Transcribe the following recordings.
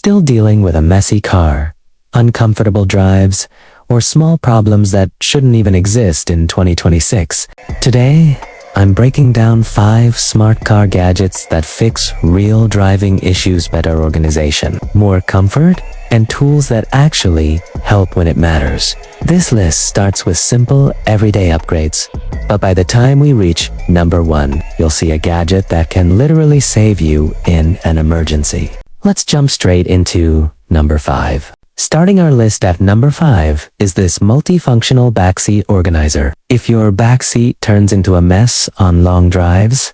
Still dealing with a messy car, uncomfortable drives, or small problems that shouldn't even exist in 2026? Today, I'm breaking down 5 smart car gadgets that fix real driving issues: better organization, more comfort, and tools that actually help when it matters. This list starts with simple, everyday upgrades, but by the time we reach number 1, you'll see a gadget that can literally save you in an emergency. Let's jump straight into number 5. Starting our list at number 5 is this multifunctional backseat organizer. If your backseat turns into a mess on long drives,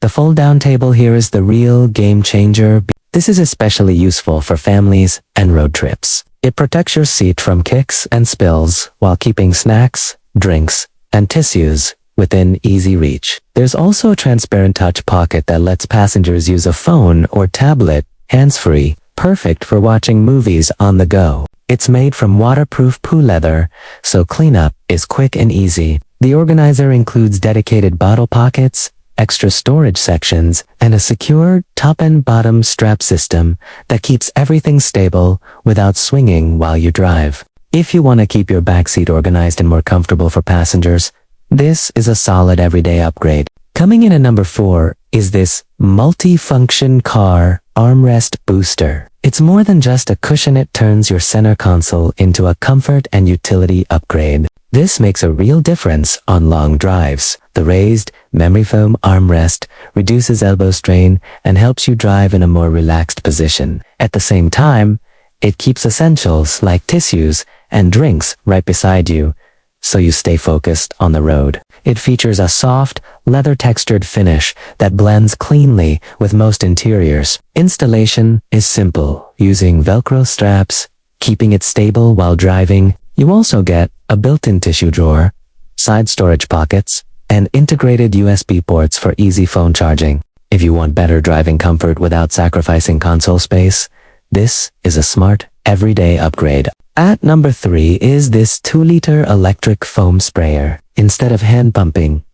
the fold-down table here is the real game changer. This is especially useful for families and road trips. It protects your seat from kicks and spills while keeping snacks, drinks, and tissues within easy reach. There's also a transparent touch pocket that lets passengers use a phone or tablet hands-free, perfect for watching movies on the go. It's made from waterproof PU leather, so cleanup is quick and easy. The organizer includes dedicated bottle pockets, extra storage sections, and a secure top and bottom strap system that keeps everything stable without swinging while you drive. If you want to keep your backseat organized and more comfortable for passengers, this is a solid everyday upgrade. Coming in at number 4 is this multi-function car armrest booster. It's more than just a cushion. It turns your center console into a comfort and utility upgrade. This makes a real difference on long drives. The raised memory foam armrest reduces elbow strain and helps you drive in a more relaxed position. At the same time, it keeps essentials like tissues and drinks right beside you, so you stay focused on the road. It features a soft, leather-textured finish that blends cleanly with most interiors. Installation is simple, using Velcro straps, keeping it stable while driving. You also get a built-in tissue drawer, side storage pockets, and integrated USB ports for easy phone charging. If you want better driving comfort without sacrificing console space, this is a smart, everyday upgrade. At number 3 is this 2-liter electric foam sprayer. Instead of hand pumping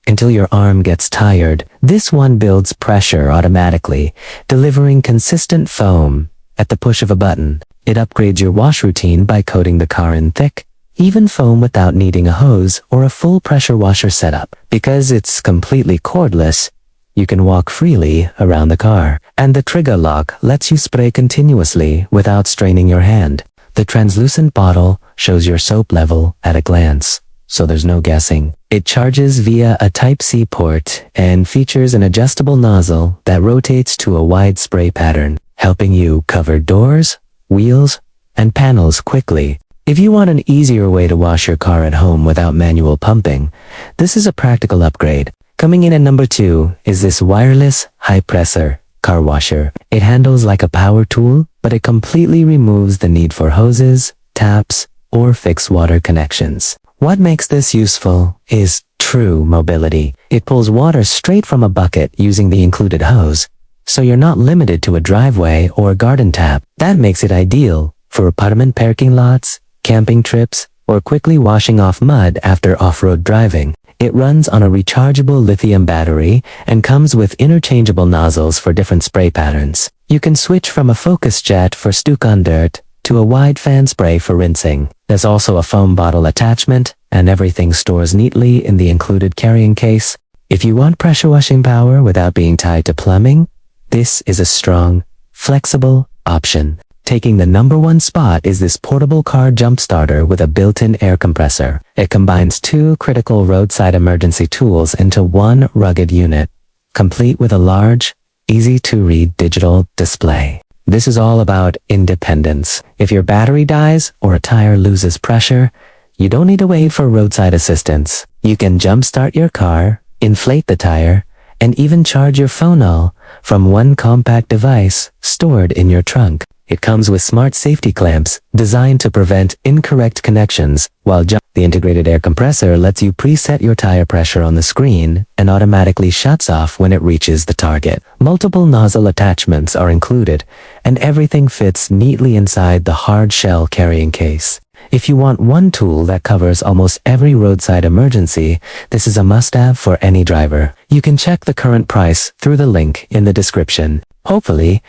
until your arm gets tired, this one builds pressure automatically, delivering consistent foam at the push of a button. It upgrades your wash routine by coating the car in thick, even foam without needing a hose or a full pressure washer setup. Because it's completely cordless, you can walk freely around the car. And the trigger lock lets you spray continuously without straining your hand. The translucent bottle shows your soap level at a glance, so there's no guessing. It charges via a Type-C port and features an adjustable nozzle that rotates to a wide spray pattern, helping you cover doors, wheels, and panels quickly. If you want an easier way to wash your car at home without manual pumping, this is a practical upgrade. Coming in at number 2 is this wireless high-pressure car washer. It handles like a power tool, but it completely removes the need for hoses, taps, or fixed water connections. What makes this useful is true mobility. It pulls water straight from a bucket using the included hose, so you're not limited to a driveway or garden tap. That makes it ideal for apartment parking lots, camping trips, or quickly washing off mud after off-road driving. It runs on a rechargeable lithium battery and comes with interchangeable nozzles for different spray patterns. You can switch from a focus jet for stuck-on dirt to a wide fan spray for rinsing. There's also a foam bottle attachment, and everything stores neatly in the included carrying case. If you want pressure washing power without being tied to plumbing, this is a strong, flexible option. Taking the number 1 spot is this portable car jump starter with a built-in air compressor. It combines 2 critical roadside emergency tools into one rugged unit, complete with a large, easy-to-read digital display. This is all about independence. If your battery dies or a tire loses pressure, you don't need to wait for roadside assistance. You can jumpstart your car, inflate the tire, and even charge your phone all from one compact device stored in your trunk. It comes with smart safety clamps designed to prevent incorrect connections while the integrated air compressor lets you preset your tire pressure on the screen and automatically shuts off when it reaches the target. Multiple nozzle attachments are included, and everything fits neatly inside the hard shell carrying case. If you want one tool that covers almost every roadside emergency, this is a must-have for any driver. You can check the current price through the link in the description. Hopefully,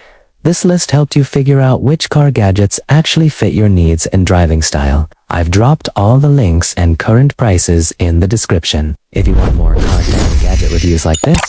This list helped you figure out which car gadgets actually fit your needs and driving style. I've dropped all the links and current prices in the description. If you want more car gadget reviews like this,